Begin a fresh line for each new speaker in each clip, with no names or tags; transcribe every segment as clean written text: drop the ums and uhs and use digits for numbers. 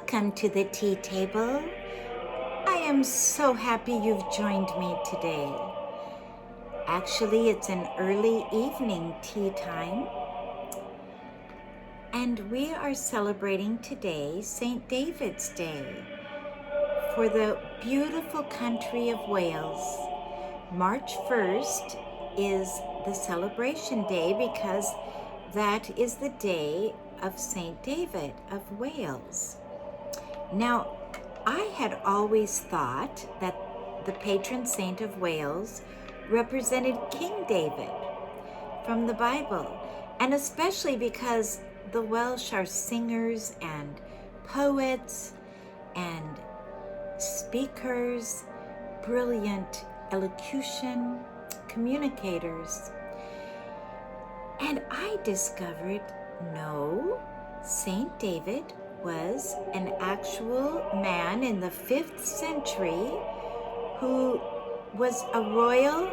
Welcome to the tea table. I am so happy you've joined me today. Actually, it's an early evening tea time, and we are celebrating today St. David's Day for the beautiful country of Wales. March 1st is the celebration day because that is the day of St. David of Wales. Now, I had always thought that the patron saint of Wales represented King David from the Bible, and especially because the Welsh are singers and poets and speakers, brilliant elocution, communicators. And I discovered, no, Saint David was an actual man in the 5th century who was a royal.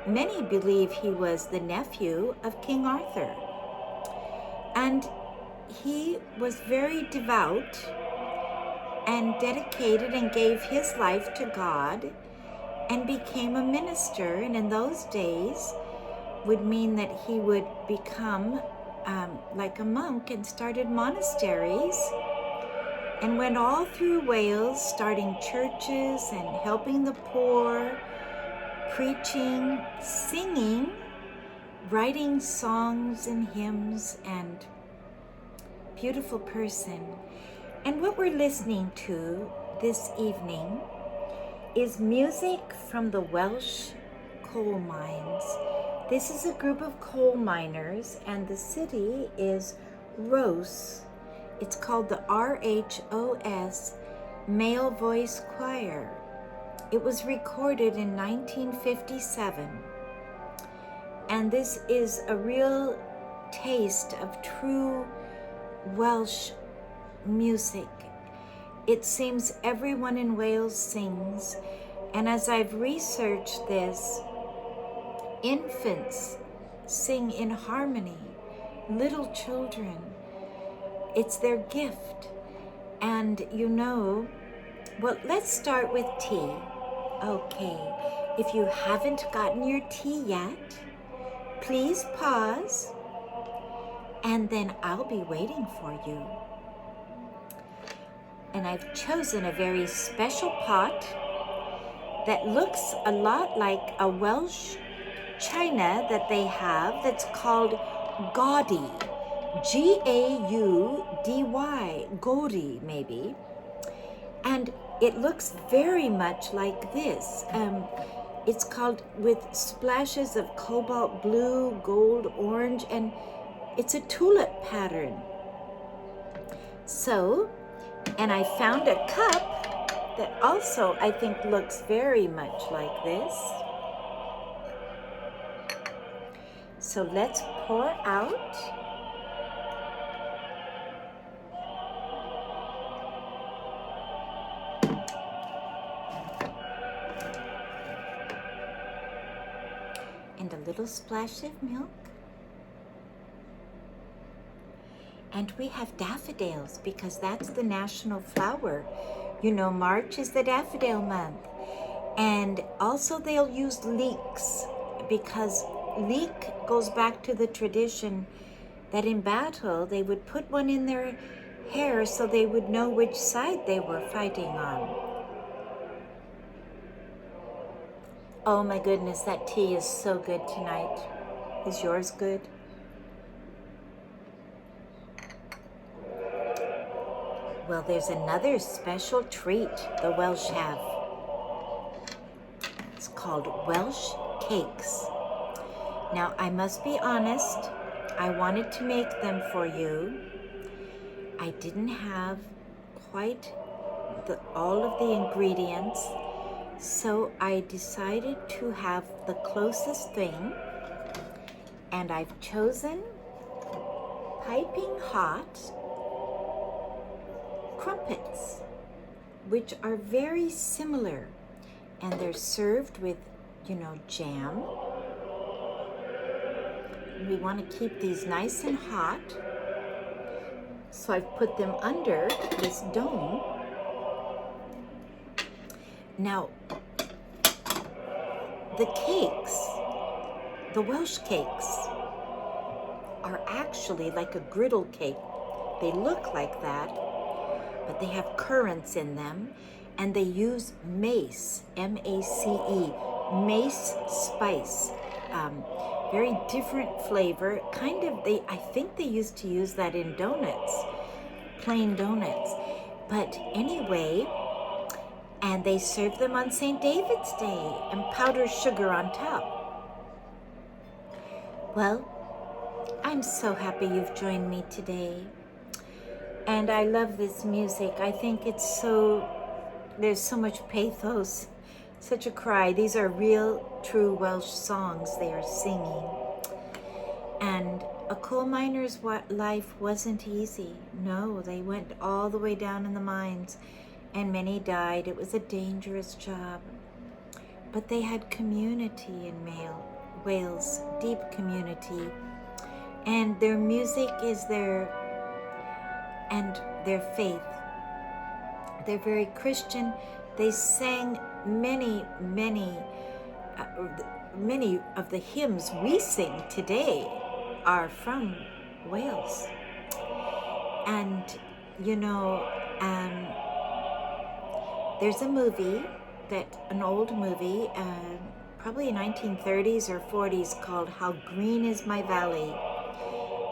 Many believe he was the nephew of King Arthur. And he was very devout and dedicated and gave his life to God and became a minister. And in those days would mean that he would become like a monk and started monasteries and went all through Wales, starting churches and helping the poor, preaching, singing, writing songs and hymns, and beautiful person. And what we're listening to this evening is music from the Welsh coal mines. This is a group of coal miners, and the city is Rhos. It's called the RHOS Male Voice Choir. It was recorded in 1957, and this is a real taste of true Welsh music. It seems everyone in Wales sings, and as I've researched this, infants sing in harmony, little children. It's their gift. And well, let's start with tea. Okay, if you haven't gotten your tea yet, please pause, and then I'll be waiting for you. And I've chosen a very special pot that looks a lot like a Welsh china that they have that's called gaudy, G-A-U-D-Y, gaudy maybe. And it looks very much like this. It's called with splashes of cobalt blue, gold, orange, and it's a tulip pattern. So, and I found a cup that also I think looks very much like this. So let's pour out. And a little splash of milk. And we have daffodils because that's the national flower. March is the daffodil month. And also they'll use leeks because leek goes back to the tradition that in battle they would put one in their hair so they would know which side they were fighting on. Oh my goodness, that tea is so good tonight. Is yours good? Well, there's another special treat the Welsh have. It's called Welsh cakes. Now, I must be honest, I wanted to make them for you. I didn't have quite all of the ingredients, so I decided to have the closest thing, and I've chosen piping hot crumpets, which are very similar, and they're served with, jam. We want to keep these nice and hot. So I've put them under this dome. Now, the cakes, the Welsh cakes, are actually like a griddle cake. They look like that, but they have currants in them, and they use mace, M-A-C-E, mace spice. Very different flavor. I think they used to use that in donuts, plain donuts. But anyway, and they serve them on St. David's Day and powdered sugar on top. Well, I'm so happy you've joined me today. And I love this music. I think there's so much pathos, such a cry. These are real, true Welsh songs they are singing. And a coal miner's life wasn't easy. No, they went all the way down in the mines, and many died. It was a dangerous job. But they had community in Wales, deep community. And their music is their faith. They're very Christian. They sang many of the hymns we sing today are from Wales. And there's a movie, an old movie, probably 1930s or 40s, called How Green Is My Valley.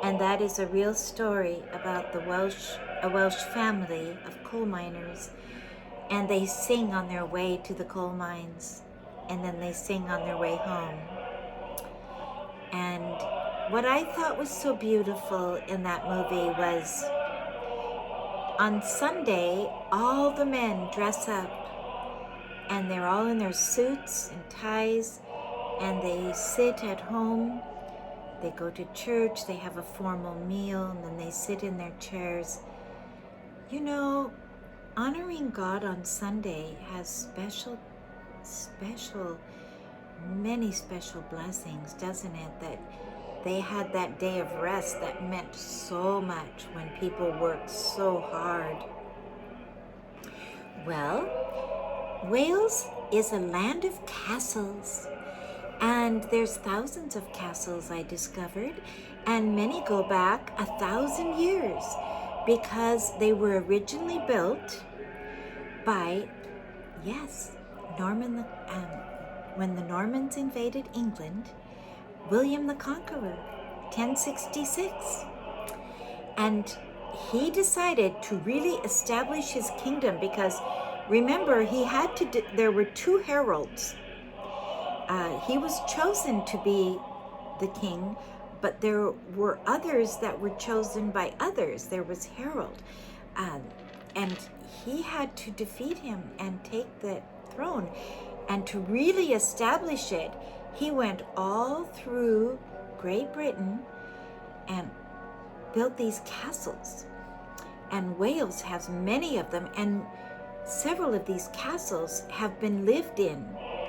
And that is a real story about a Welsh family of coal miners. And they sing on their way to the coal mines, and then they sing on their way home. And what I thought was so beautiful in that movie was on Sunday, all the men dress up, and they're all in their suits and ties, and they sit at home. They go to church, they have a formal meal, and then they sit in their chairs. Honoring God on Sunday has many special blessings, doesn't it? That they had that day of rest that meant so much when people worked so hard. Well, Wales is a land of castles. And there's thousands of castles I discovered, and many go back 1,000 years because they were originally built by, when the Normans invaded England, William the Conqueror, 1066. And he decided to really establish his kingdom because, remember, there were two heralds. He was chosen to be the king, but there were others that were chosen by others. There was Harold, and he had to defeat him and take the throne. And to really establish it, he went all through Great Britain and built these castles. And Wales has many of them, and several of these castles have been lived in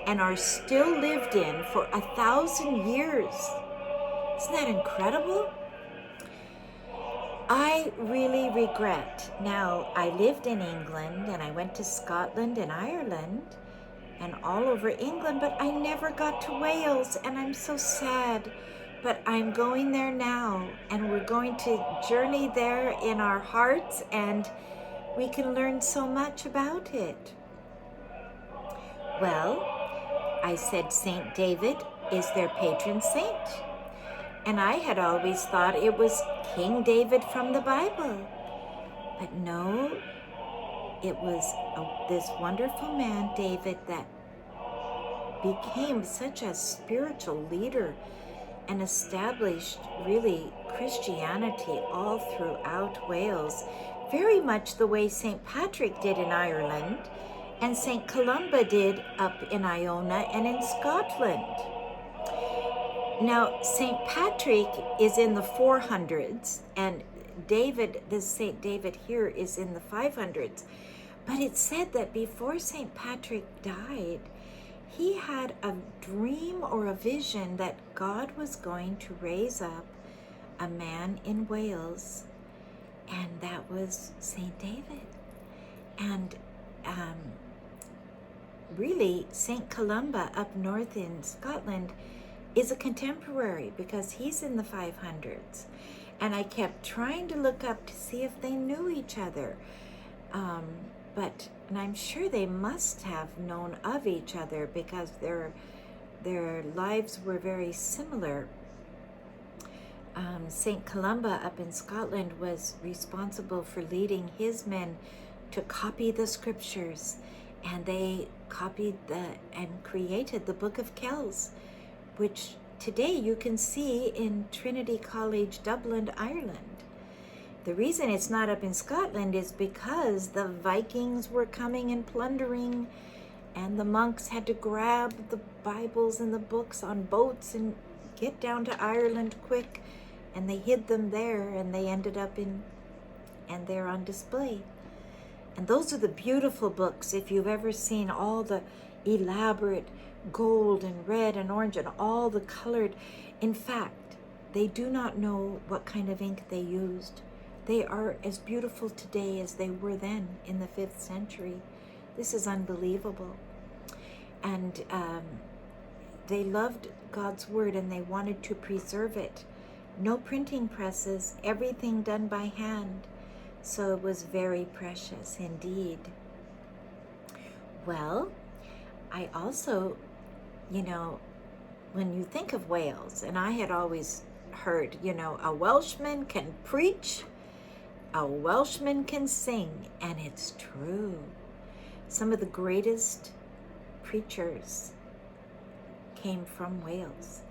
and are still lived in for 1,000 years. Isn't that incredible? I really regret. Now, I lived in England, and I went to Scotland and Ireland and all over England, but I never got to Wales, and I'm so sad. But I'm going there now, and we're going to journey there in our hearts, and we can learn so much about it. Well, I said St. David is their patron saint. And I had always thought it was King David from the Bible. But no, it was this wonderful man, David, that became such a spiritual leader and established really Christianity all throughout Wales, very much the way St. Patrick did in Ireland and St. Columba did up in Iona and in Scotland. Now, St. Patrick is in the 400s, and this St. David here is in the 500s. But it's said that before St. Patrick died, he had a dream or a vision that God was going to raise up a man in Wales, and that was St. David. And really, St. Columba up north in Scotland is a contemporary because he's in the 500s. And I kept trying to look up to see if they knew each other. And I'm sure they must have known of each other because their lives were very similar. St. Columba up in Scotland was responsible for leading his men to copy the scriptures, and they copied and created the Book of Kells, which today you can see in Trinity College, Dublin, Ireland. The reason it's not up in Scotland is because the Vikings were coming and plundering, and the monks had to grab the Bibles and the books on boats and get down to Ireland quick, and they hid them there, and they ended up and they're on display. And those are the beautiful books. If you've ever seen all the elaborate gold and red and orange and all the colored, in fact, they do not know what kind of ink they used. They are as beautiful today as they were then in the 5th century. This is unbelievable. And they loved God's word and they wanted to preserve it. No printing presses, everything done by hand. So it was very precious indeed. Well, I also, when you think of Wales, and I had always heard, a Welshman can preach, a Welshman can sing, and it's true. Some of the greatest preachers came from Wales.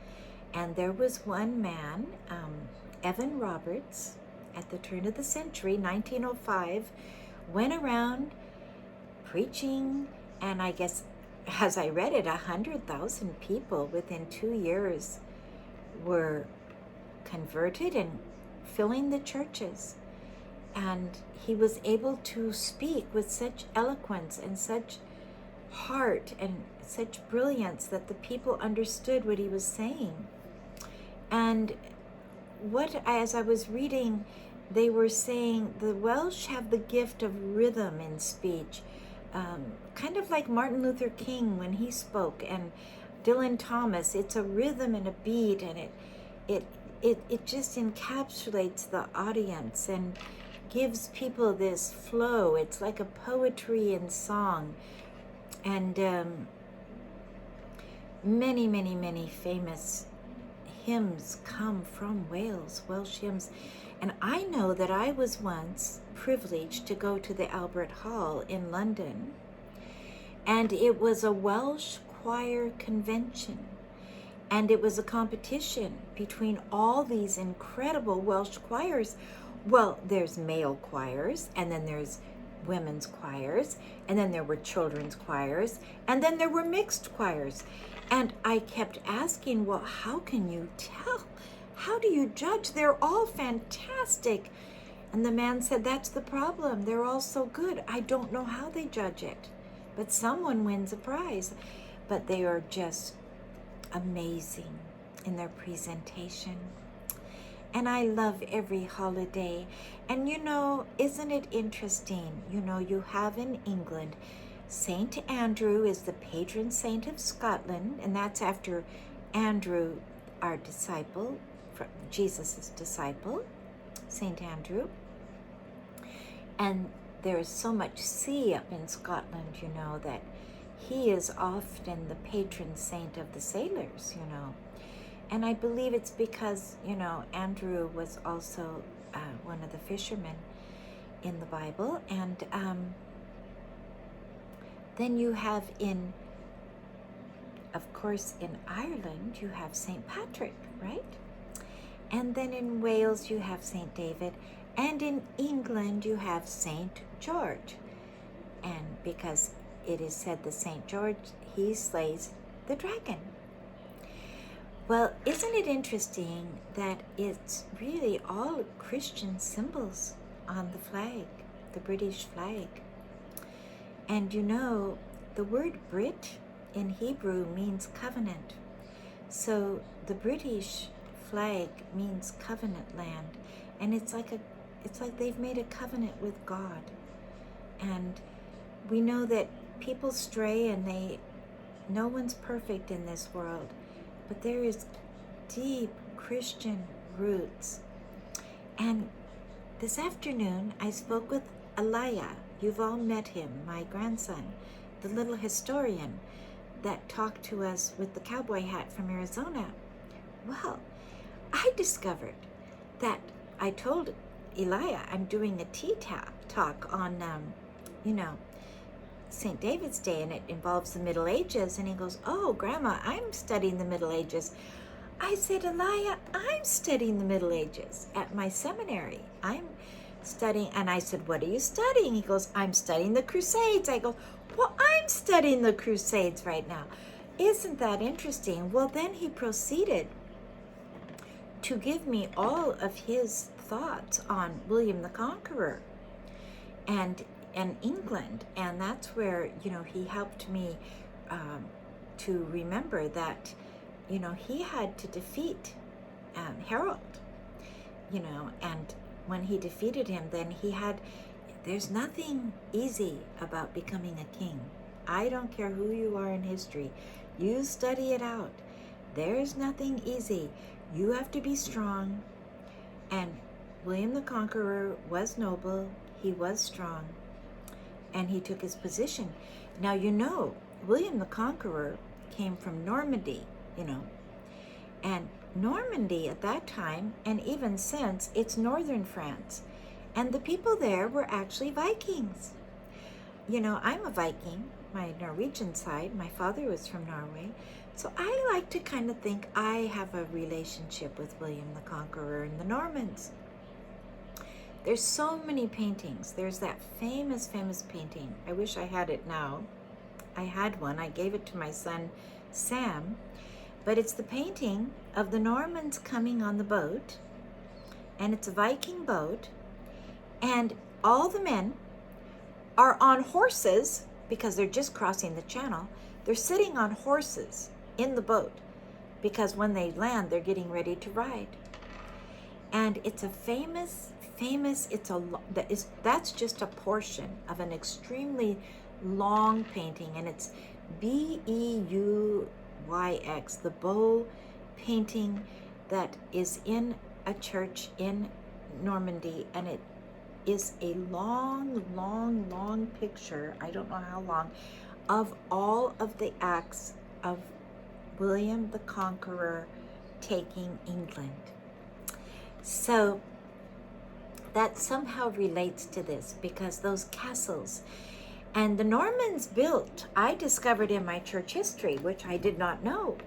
And there was one man, Evan Roberts, at the turn of the century, 1905, went around preaching, and I guess, as I read it, 100,000 people within 2 years were converted and filling the churches. And he was able to speak with such eloquence and such heart and such brilliance that the people understood what he was saying. And as I was reading, they were saying the Welsh have the gift of rhythm in speech, kind of like Martin Luther King when he spoke, and Dylan Thomas. It's a rhythm and a beat, and it just encapsulates the audience and gives people this flow. It's like a poetry in song. And many, many, many famous hymns come from Wales, Welsh hymns. And I know that I was once privileged to go to the Albert Hall in London, and it was a Welsh choir convention. And it was a competition between all these incredible Welsh choirs. Well, there's male choirs, and then there's women's choirs, and then there were children's choirs, and then there were mixed choirs. And I kept asking, well, how can you tell? How do you judge? They're all fantastic. And the man said, that's the problem. They're all so good. I don't know how they judge it, but someone wins a prize. But they are just amazing in their presentation. And I love every holiday. And isn't it interesting? You have in England, Saint Andrew is the patron saint of Scotland, and that's after Andrew, our disciple, Jesus' disciple, Saint Andrew. And there is so much sea up in Scotland, that he is often the patron saint of the sailors, And I believe it's because, Andrew was also one of the fishermen in the Bible. And then you have of course, in Ireland, you have St. Patrick, right? And then in Wales, you have St. David. And in England, you have St. George. And because it is said that St. George, he slays the dragon. Well, isn't it interesting that it's really all Christian symbols on the flag, the British flag? And the word Brit in Hebrew means covenant. So the British flag means covenant land. And it's like it's like they've made a covenant with God. And we know that people stray, and no one's perfect in this world, but there is deep Christian roots. And this afternoon, I spoke with Elia. You've all met him, my grandson, the little historian that talked to us with the cowboy hat from Arizona. Well, I discovered that I told Elia I'm doing a tea talk on, St. David's Day, and it involves the Middle Ages. And he goes, "Oh, Grandma, I'm studying the Middle Ages." I said, "Elia, I'm studying the Middle Ages at my seminary. I'm studying." And I said, "What are you studying?" He goes, "I'm studying the Crusades." I go, "Well, I'm studying the Crusades right now." Isn't that interesting? Well, then he proceeded to give me all of his thoughts on William the Conqueror and England. And that's where, he helped me to remember that, he had to defeat Harold, and when he defeated him, then there's nothing easy about becoming a king. I don't care who you are in history. You study it out. There's nothing easy. You have to be strong. And William the Conqueror was noble. He was strong. And he took his position. Now, William the Conqueror came from Normandy, and Normandy at that time, and even since, it's northern France. And the people there were actually Vikings. I'm a Viking, my Norwegian side. My father was from Norway. So I like to kind of think I have a relationship with William the Conqueror and the Normans. There's so many paintings. There's that famous painting. I wish I had it now. I had one. I gave it to my son, Sam. But it's the painting of the Normans coming on the boat. And it's a Viking boat. And all the men are on horses because they're just crossing the channel. They're sitting on horses in the boat because when they land, they're getting ready to ride. And it's a famous, that's just a portion of an extremely long painting, and it's Beuys, the Beaux painting that is in a church in Normandy, and it is a long picture, I don't know how long, of all of the acts of William the Conqueror taking England. So that somehow relates to this, because those castles, and the Normans built, I discovered in my church history, which I did not know,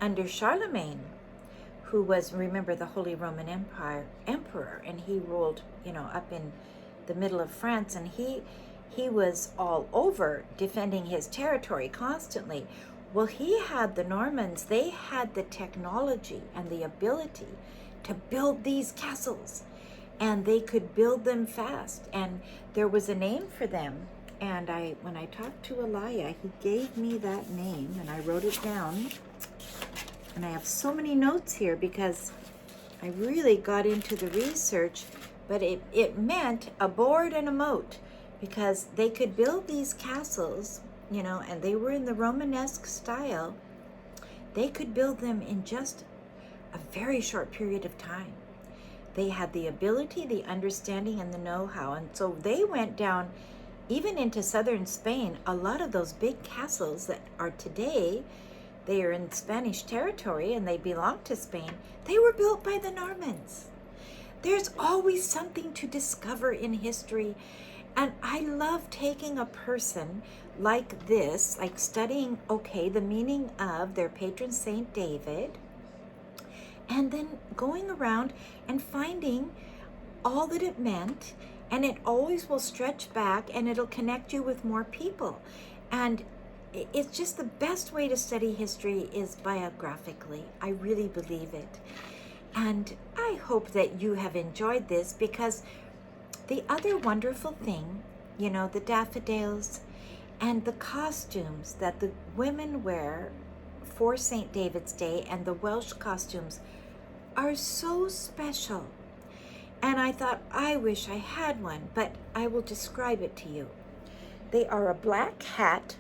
under Charlemagne, who was, remember, the Holy Roman Emperor, and he ruled, up in the middle of France, and he was all over defending his territory constantly. Well, he had the Normans, they had the technology and the ability to build these castles, and they could build them fast, and there was a name for them. And when I talked to Elia, he gave me that name, and I wrote it down. And I have so many notes here because I really got into the research, but it meant a board and a moat, because they could build these castles, and they were in the Romanesque style. They could build them in just a very short period of time. They had the ability, the understanding, and the know-how. And so they went down even into southern Spain. A lot of those big castles that are today, they are in Spanish territory and they belong to Spain. They were built by the Normans. There's always something to discover in history. And I love taking a person like this, like studying, the meaning of their patron Saint David, and then going around and finding all that it meant, and it always will stretch back and it'll connect you with more people. And it's just the best way to study history is biographically. I really believe it. And I hope that you have enjoyed this, because the other wonderful thing, the daffodils and the costumes that the women wear for St. David's Day, and the Welsh costumes are so special. And I thought, I wish I had one, but I will describe it to you. They are a black hat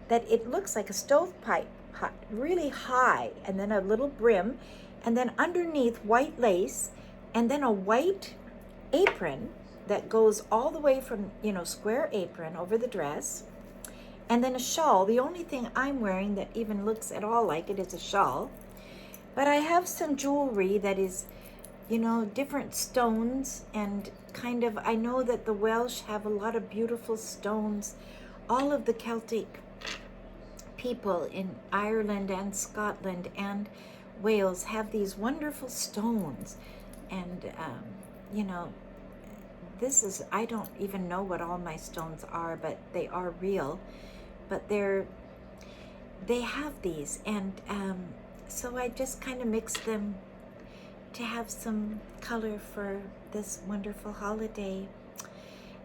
that it looks like a stovepipe pot, really high, and then a little brim, and then underneath white lace, and then a white apron that goes all the way from, square apron over the dress, and then a shawl. The only thing I'm wearing that even looks at all like it is a shawl. But I have some jewelry that is, different stones, and kind of, I know that the Welsh have a lot of beautiful stones. All of the Celtic people in Ireland and Scotland and Wales have these wonderful stones. And, I don't even know what all my stones are, but they are real. But they have these. And so I just kind of mixed them to have some color for this wonderful holiday.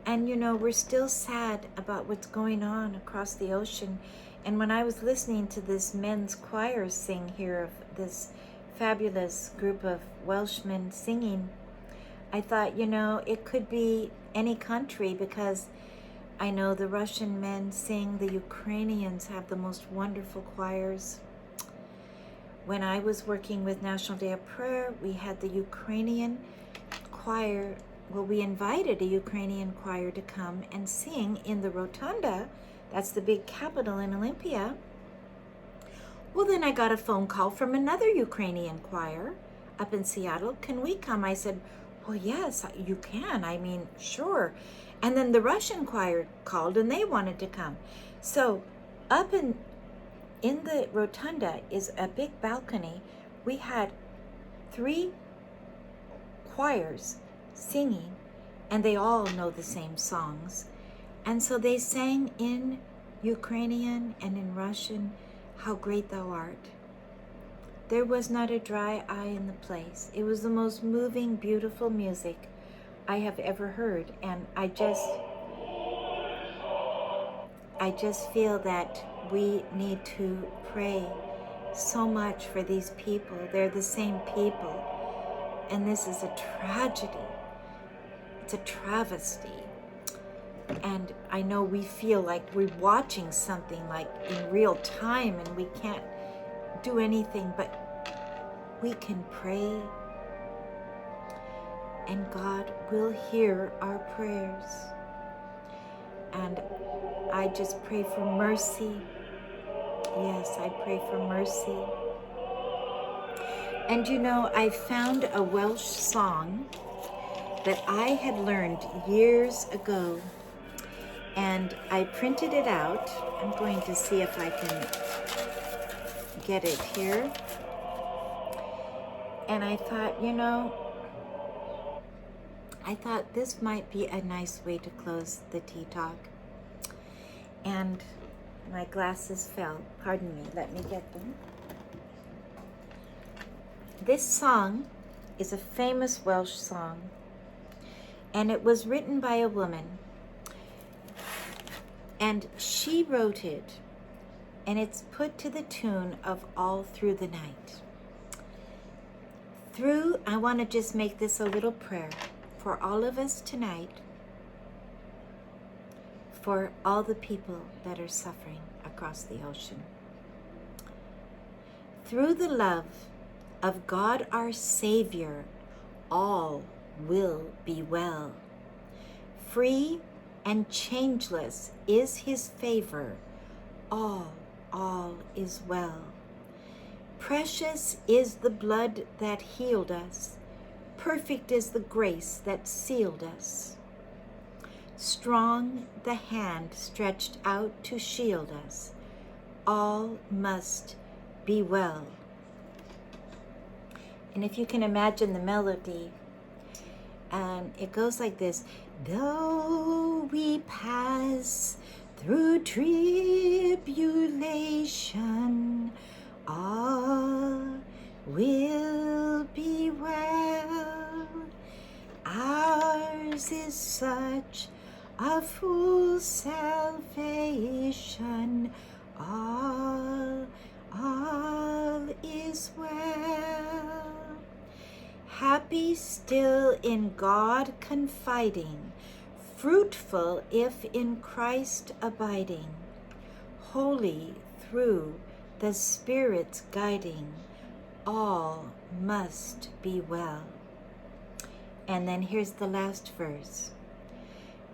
And we're still sad about what's going on across the ocean. And when I was listening to this men's choir sing here, of this fabulous group of Welshmen singing, I thought, it could be any country, because I know the Russian men sing, the Ukrainians have the most wonderful choirs. When I was working with National Day of Prayer, we had the Ukrainian choir. Well, we invited a Ukrainian choir to come and sing in the Rotunda. That's the big Capitol in Olympia. Well, then I got a phone call from another Ukrainian choir up in Seattle. Can we come? I said, well, yes, you can. I mean, sure. And then the Russian choir called and they wanted to come. So up in the Rotunda is a big balcony. We had 3 choirs singing, and they all know the same songs. And so they sang in Ukrainian and in Russian, How Great Thou Art. There was not a dry eye in the place. It was the most moving, beautiful music I have ever heard. And I just feel that we need to pray so much for these people. They're the same people. And this is a tragedy. It's a travesty. And I know we feel like we're watching something like in real time and we can't do anything, but we can pray and God will hear our prayers. And I just pray for mercy. Yes, I pray for mercy. And I found a Welsh song that I had learned years ago, and I printed it out. I'm going to see if I can get it here. And I thought this might be a nice way to close the tea talk. And my glasses fell. Pardon me, let me get them. This song is a famous Welsh song, and it was written by a woman. And she wrote it, and it's put to the tune of All Through the Night. I want to just make this a little prayer for all of us tonight, for all the people that are suffering across the ocean. Through the love of God our Savior, all will be well. Free and changeless is his favor, all is well. Precious is the blood that healed us, perfect is the grace that sealed us. Strong the hand stretched out to shield us, all must be well. And if you can imagine the melody, it goes like this. Though we pass through tribulation, all will be well. Ours is such a full salvation, all is well. Happy still in God confiding, fruitful if in Christ abiding, holy through the Spirit's guiding, all must be well. And then here's the last verse.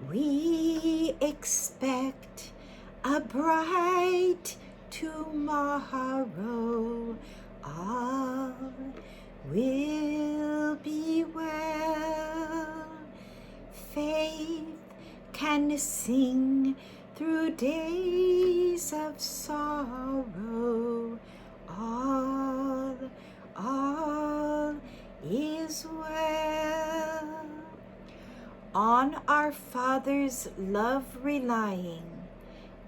We expect a bright tomorrow, all will be well. Faith can sing through days of sorrow, all is well. On our Father's love relying,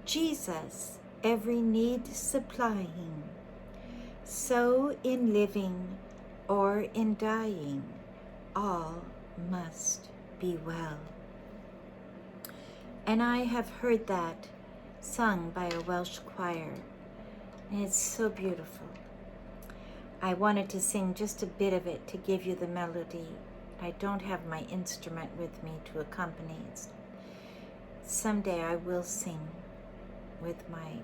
Jesus every need supplying, so in living or in dying, all must be well. And I have heard that sung by a Welsh choir, and it's so beautiful. I wanted to sing just a bit of it to give you the melody. I don't have my instrument with me to accompany it. Someday I will sing with my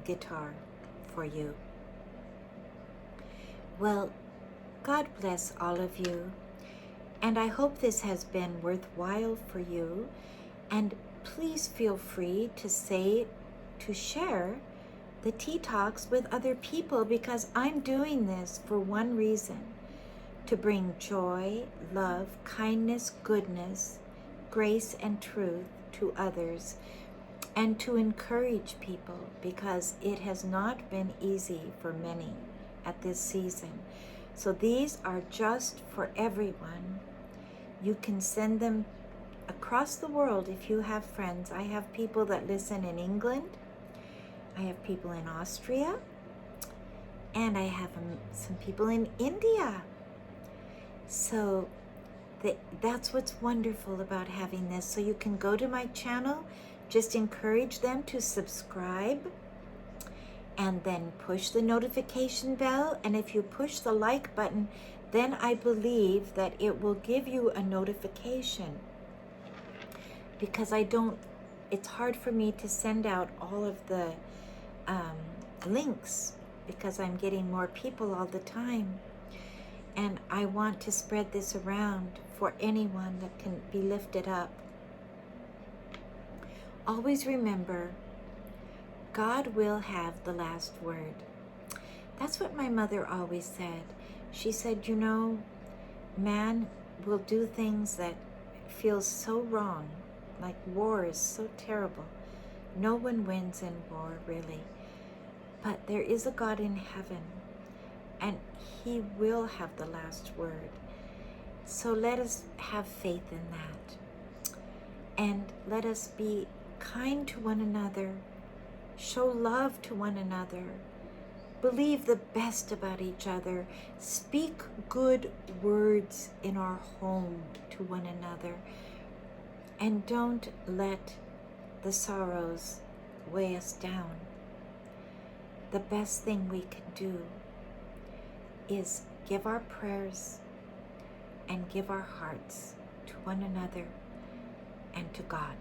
guitar for you. Well, God bless all of you, and I hope this has been worthwhile for you, and please feel free to share the Tea Talks with other people, because I'm doing this for one reason: to bring joy, love, kindness, goodness, grace, and truth to others, and to encourage people, because it has not been easy for many at this season. So these are just for everyone. You can send them across the world if you have friends. I have people that listen in England. I have people in Austria. And I have some people in India. So that's what's wonderful about having this. So you can go to my channel, just encourage them to subscribe, and then push the notification bell. And if you push the like button, then I believe that it will give you a notification, because it's hard for me to send out all of the links, because I'm getting more people all the time. And I want to spread this around for anyone that can be lifted up. Always remember, God will have the last word. That's what my mother always said. She said, man will do things that feel so wrong, like war is so terrible. No one wins in war, really. But there is a God in heaven, and He will have the last word. So let us have faith in that. And let us be kind to one another, show love to one another, believe the best about each other, speak good words in our home to one another, and don't let the sorrows weigh us down. The best thing we can do is give our prayers and give our hearts to one another and to God.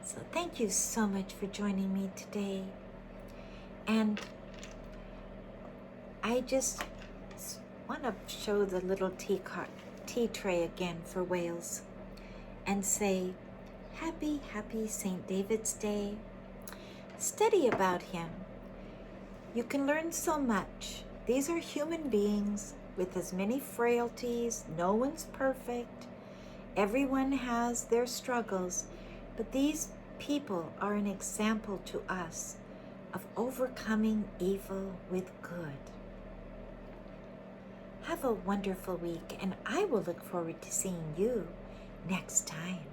So thank you so much for joining me today. And I just want to show the little tea tray again for Wales and say, happy St. David's Day. Study about him. You can learn so much. These are human beings with as many frailties. No one's perfect. Everyone has their struggles, but these people are an example to us of overcoming evil with good. Have a wonderful week, and I will look forward to seeing you next time.